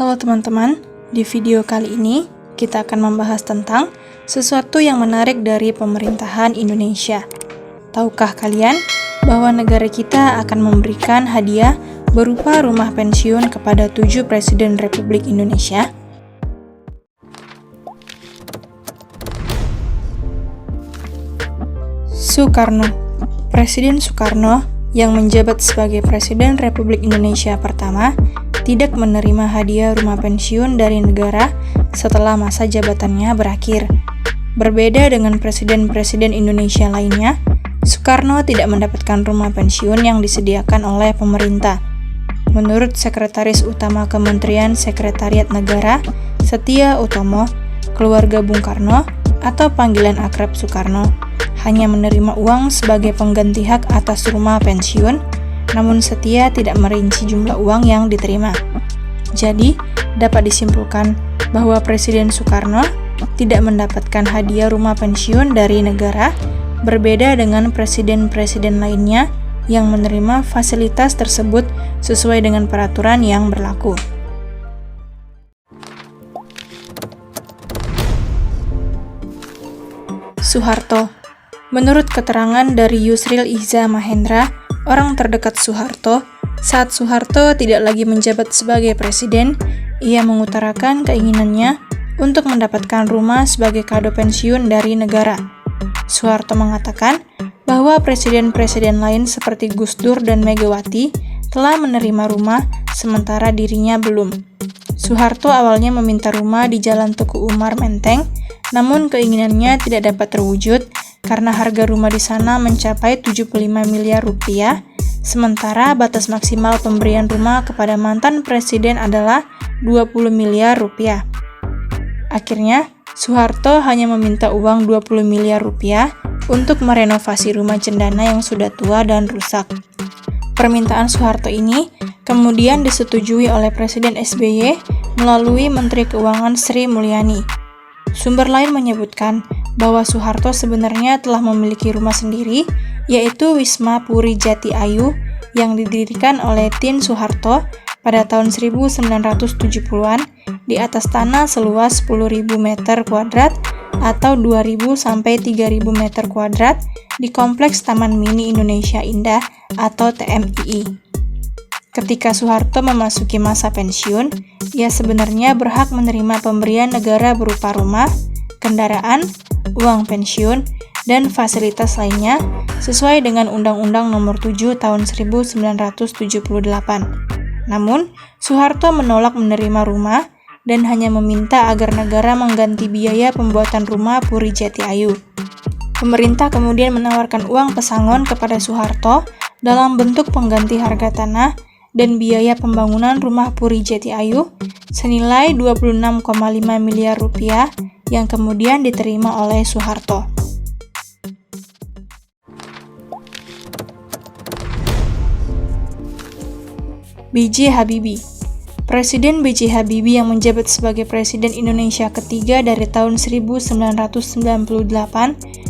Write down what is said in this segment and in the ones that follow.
Halo teman-teman, di video kali ini kita akan membahas tentang sesuatu yang menarik dari pemerintahan Indonesia. Tahukah kalian bahwa negara kita akan memberikan hadiah berupa rumah pensiun kepada 7 Presiden Republik Indonesia? Soekarno. Presiden Soekarno yang menjabat sebagai Presiden Republik Indonesia pertama tidak menerima hadiah rumah pensiun dari negara setelah masa jabatannya berakhir. Berbeda dengan presiden-presiden Indonesia lainnya, Soekarno tidak mendapatkan rumah pensiun yang disediakan oleh pemerintah. Menurut Sekretaris Utama Kementerian Sekretariat Negara, Setia Utomo, keluarga Bung Karno atau panggilan akrab Soekarno, hanya menerima uang sebagai pengganti hak atas rumah pensiun, namun Setia tidak merinci jumlah uang yang diterima. Jadi, dapat disimpulkan bahwa Presiden Soekarno tidak mendapatkan hadiah rumah pensiun dari negara, berbeda dengan presiden-presiden lainnya yang menerima fasilitas tersebut sesuai dengan peraturan yang berlaku. Soeharto. Menurut keterangan dari Yusril Ihza Mahendra, orang terdekat Soeharto, saat Soeharto tidak lagi menjabat sebagai presiden, ia mengutarakan keinginannya untuk mendapatkan rumah sebagai kado pensiun dari negara. Soeharto mengatakan bahwa presiden-presiden lain seperti Gus Dur dan Megawati telah menerima rumah, sementara dirinya belum. Soeharto awalnya meminta rumah di Jalan Tuku Umar Menteng, namun keinginannya tidak dapat terwujud karena harga rumah di sana mencapai 75 miliar rupiah, sementara batas maksimal pemberian rumah kepada mantan presiden adalah 20 miliar rupiah. Akhirnya, Soeharto hanya meminta uang 20 miliar rupiah untuk merenovasi rumah cendana yang sudah tua dan rusak. Permintaan Soeharto ini kemudian disetujui oleh Presiden SBY melalui Menteri Keuangan Sri Mulyani. Sumber lain menyebutkan bahwa Soeharto sebenarnya telah memiliki rumah sendiri, yaitu Wisma Puri Jati Ayu yang didirikan oleh Tien Soeharto pada tahun 1970-an di atas tanah seluas 10.000 meter kuadrat atau 2.000 sampai 3.000 meter kuadrat di Kompleks Taman Mini Indonesia Indah atau TMII. Ketika Soeharto memasuki masa pensiun, ia sebenarnya berhak menerima pemberian negara berupa rumah, kendaraan, uang pensiun, dan fasilitas lainnya sesuai dengan Undang-Undang Nomor 7 Tahun 1978. Namun, Soeharto menolak menerima rumah dan hanya meminta agar negara mengganti biaya pembuatan rumah Puri Jati Ayu. Pemerintah kemudian menawarkan uang pesangon kepada Soeharto dalam bentuk pengganti harga tanah dan biaya pembangunan rumah Puri Jati Ayu senilai 26,5 miliar rupiah yang kemudian diterima oleh Soeharto. B.J. Habibie. Presiden B.J. Habibie yang menjabat sebagai Presiden Indonesia ketiga dari tahun 1998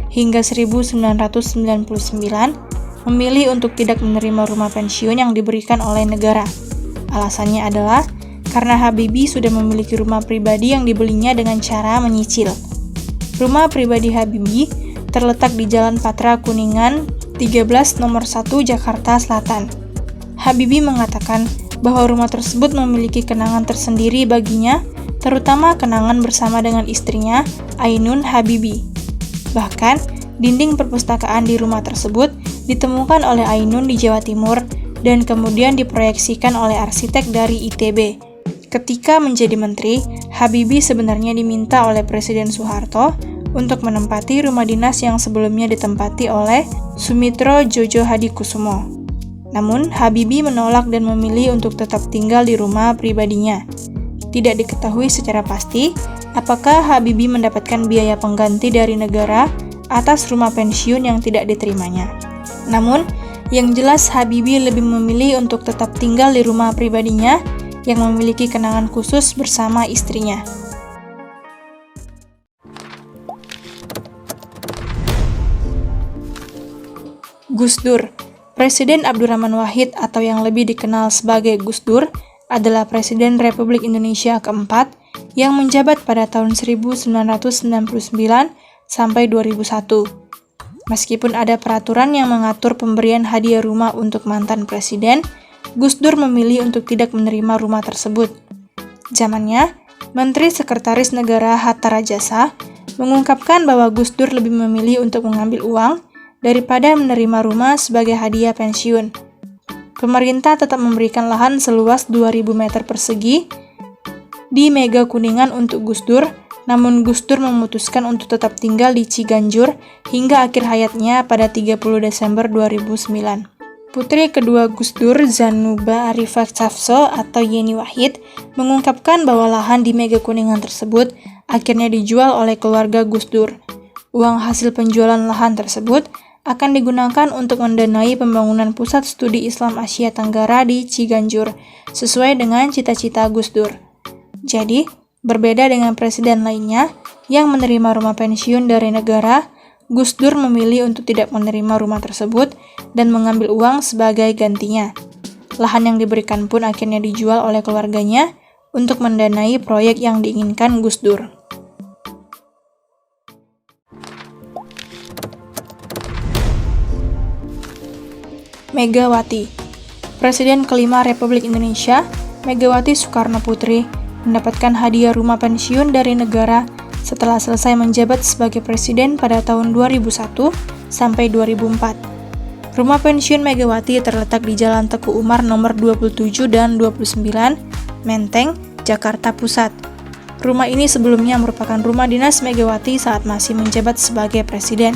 hingga 1999 memilih untuk tidak menerima rumah pensiun yang diberikan oleh negara. Alasannya adalah karena Habibie sudah memiliki rumah pribadi yang dibelinya dengan cara menyicil. Rumah pribadi Habibie terletak di Jalan Patra Kuningan 13 nomor 1 Jakarta Selatan. Habibie mengatakan bahwa rumah tersebut memiliki kenangan tersendiri baginya, terutama kenangan bersama dengan istrinya, Ainun Habibie. Bahkan, dinding perpustakaan di rumah tersebut ditemukan oleh Ainun di Jawa Timur dan kemudian diproyeksikan oleh arsitek dari ITB. Ketika menjadi menteri, Habibie sebenarnya diminta oleh Presiden Soeharto untuk menempati rumah dinas yang sebelumnya ditempati oleh Sumitro Djojo Hadikusumo. Namun, Habibie menolak dan memilih untuk tetap tinggal di rumah pribadinya. Tidak diketahui secara pasti apakah Habibie mendapatkan biaya pengganti dari negara atas rumah pensiun yang tidak diterimanya. Namun, yang jelas Habibie lebih memilih untuk tetap tinggal di rumah pribadinya yang memiliki kenangan khusus bersama istrinya. Gus Dur. Presiden Abdurrahman Wahid atau yang lebih dikenal sebagai Gus Dur adalah Presiden Republik Indonesia keempat yang menjabat pada tahun 1999 sampai 2001. Meskipun ada peraturan yang mengatur pemberian hadiah rumah untuk mantan presiden, Gus Dur memilih untuk tidak menerima rumah tersebut. Zamannya, Menteri Sekretaris Negara Hatta Rajasa mengungkapkan bahwa Gus Dur lebih memilih untuk mengambil uang daripada menerima rumah sebagai hadiah pensiun. Pemerintah tetap memberikan lahan seluas 2.000 meter persegi di Mega Kuningan untuk Gus Dur, namun Gus Dur memutuskan untuk tetap tinggal di Ciganjur hingga akhir hayatnya pada 30 Desember 2009. Putri kedua Gus Dur, Zanuba Arifah Cafso atau Yeni Wahid, mengungkapkan bahwa lahan di Mega Kuningan tersebut akhirnya dijual oleh keluarga Gus Dur. Uang hasil penjualan lahan tersebut akan digunakan untuk mendanai pembangunan Pusat Studi Islam Asia Tenggara di Ciganjur, sesuai dengan cita-cita Gus Dur. Jadi, berbeda dengan presiden lainnya yang menerima rumah pensiun dari negara, Gus Dur memilih untuk tidak menerima rumah tersebut dan mengambil uang sebagai gantinya. Lahan yang diberikan pun akhirnya dijual oleh keluarganya untuk mendanai proyek yang diinginkan Gus Dur. Megawati. Presiden kelima Republik Indonesia, Megawati Soekarno Putri, mendapatkan hadiah rumah pensiun dari negara setelah selesai menjabat sebagai presiden pada tahun 2001 sampai 2004. Rumah pensiun Megawati terletak di Jalan Teguh Umar nomor 27 dan 29, Menteng, Jakarta Pusat. Rumah ini sebelumnya merupakan rumah dinas Megawati saat masih menjabat sebagai presiden.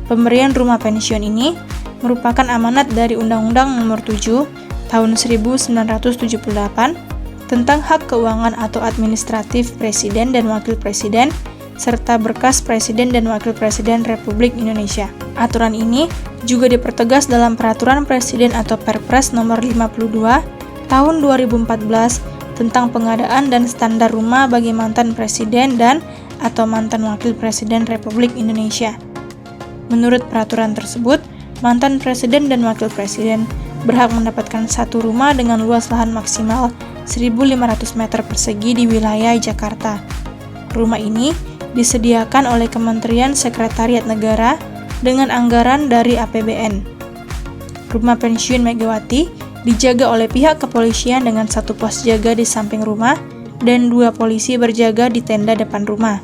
Pemberian rumah pensiun ini merupakan amanat dari Undang-Undang Nomor 7 Tahun 1978 tentang hak keuangan atau administratif Presiden dan Wakil Presiden, serta berkas Presiden dan Wakil Presiden Republik Indonesia. Aturan ini juga dipertegas dalam Peraturan Presiden atau Perpres Nomor 52 Tahun 2014 tentang pengadaan dan standar rumah bagi mantan Presiden dan atau mantan Wakil Presiden Republik Indonesia. Menurut peraturan tersebut, mantan Presiden dan Wakil Presiden berhak mendapatkan satu rumah dengan luas lahan maksimal 1.500 meter persegi di wilayah Jakarta. Rumah ini disediakan oleh Kementerian Sekretariat Negara dengan anggaran dari APBN. Rumah pensiun Megawati dijaga oleh pihak kepolisian dengan satu pos jaga di samping rumah dan 2 polisi berjaga di tenda depan rumah.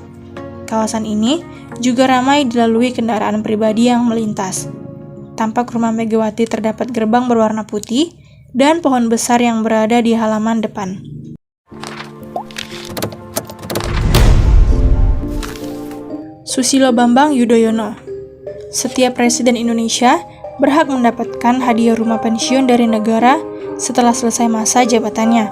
Kawasan ini juga ramai dilalui kendaraan pribadi yang melintas. Tampak rumah Megawati terdapat gerbang berwarna putih dan pohon besar yang berada di halaman depan. Susilo Bambang Yudhoyono. Setiap presiden Indonesia berhak mendapatkan hadiah rumah pensiun dari negara setelah selesai masa jabatannya.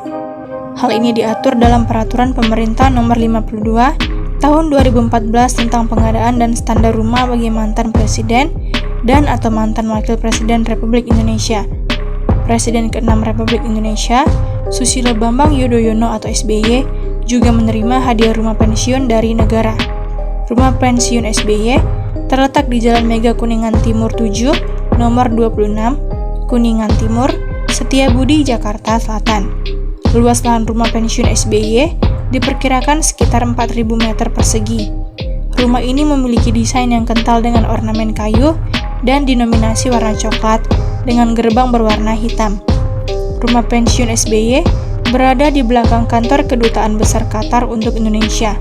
Hal ini diatur dalam Peraturan Pemerintah Nomor 52 Tahun 2014 tentang pengadaan dan standar rumah bagi mantan presiden dan atau mantan Wakil Presiden Republik Indonesia. Presiden ke-6 Republik Indonesia, Susilo Bambang Yudhoyono atau SBY, juga menerima hadiah rumah pensiun dari negara. Rumah pensiun SBY terletak di Jalan Mega Kuningan Timur 7, nomor 26, Kuningan Timur, Setiabudi, Jakarta Selatan. Luas lahan rumah pensiun SBY diperkirakan sekitar 4.000 meter persegi. Rumah ini memiliki desain yang kental dengan ornamen kayu dan dinominasi warna coklat dengan gerbang berwarna hitam. Rumah pensiun SBY berada di belakang kantor Kedutaan Besar Qatar untuk Indonesia.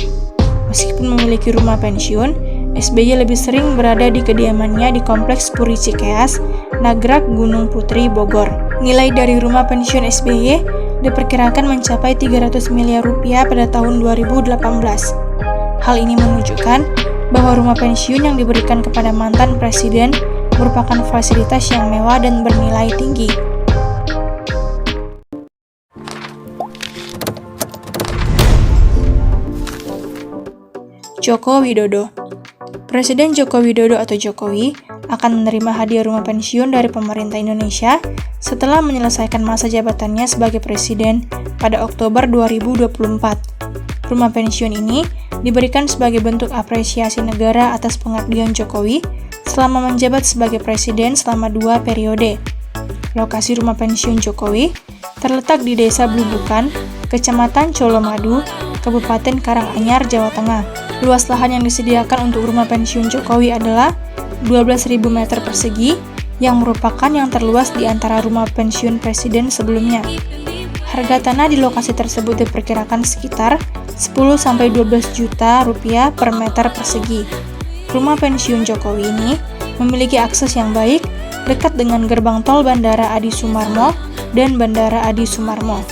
Meskipun memiliki rumah pensiun, SBY lebih sering berada di kediamannya di Kompleks Puri Cikeas, Nagrak, Gunung Putri, Bogor. Nilai dari rumah pensiun SBY diperkirakan mencapai 300 miliar rupiah pada tahun 2018. Hal ini menunjukkan bahwa rumah pensiun yang diberikan kepada mantan presiden merupakan fasilitas yang mewah dan bernilai tinggi. Joko Widodo. Presiden Joko Widodo atau Jokowi akan menerima hadiah rumah pensiun dari pemerintah Indonesia setelah menyelesaikan masa jabatannya sebagai presiden pada Oktober 2024. Rumah pensiun ini diberikan sebagai bentuk apresiasi negara atas pengabdian Jokowi selama menjabat sebagai presiden selama 2 periode. Lokasi rumah pensiun Jokowi terletak di Desa Blubukan, Kecamatan Colomadu, Kabupaten Karanganyar, Jawa Tengah. Luas lahan yang disediakan untuk rumah pensiun Jokowi adalah 12.000 meter persegi, yang merupakan yang terluas di antara rumah pensiun presiden sebelumnya. Harga tanah di lokasi tersebut diperkirakan sekitar 10-12 juta rupiah per meter persegi. Rumah pensiun Jokowi ini memiliki akses yang baik, dekat dengan gerbang tol Bandara Adi Sumarmo dan Bandara Adi Sumarmo.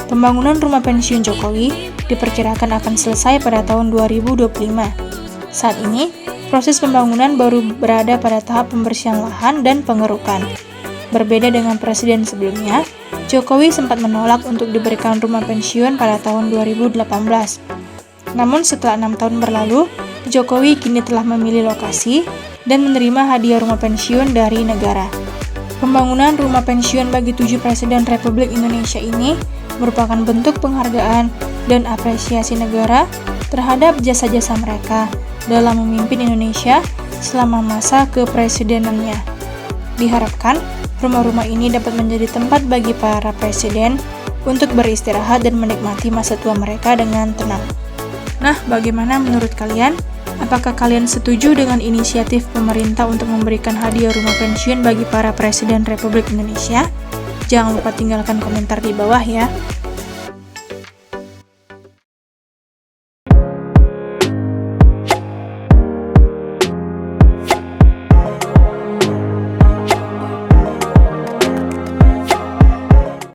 Pembangunan rumah pensiun Jokowi diperkirakan akan selesai pada tahun 2025. Saat ini, proses pembangunan baru berada pada tahap pembersihan lahan dan pengerukan. Berbeda dengan presiden sebelumnya, Jokowi sempat menolak untuk diberikan rumah pensiun pada tahun 2018. Namun setelah 6 tahun berlalu, Jokowi kini telah memilih lokasi dan menerima hadiah rumah pensiun dari negara. Pembangunan rumah pensiun bagi 7 Presiden Republik Indonesia ini merupakan bentuk penghargaan dan apresiasi negara terhadap jasa-jasa mereka dalam memimpin Indonesia selama masa kepresidenannya. Diharapkan, rumah-rumah ini dapat menjadi tempat bagi para presiden untuk beristirahat dan menikmati masa tua mereka dengan tenang. Nah, bagaimana menurut kalian? Apakah kalian setuju dengan inisiatif pemerintah untuk memberikan hadiah rumah pensiun bagi para presiden Republik Indonesia? Jangan lupa tinggalkan komentar di bawah ya.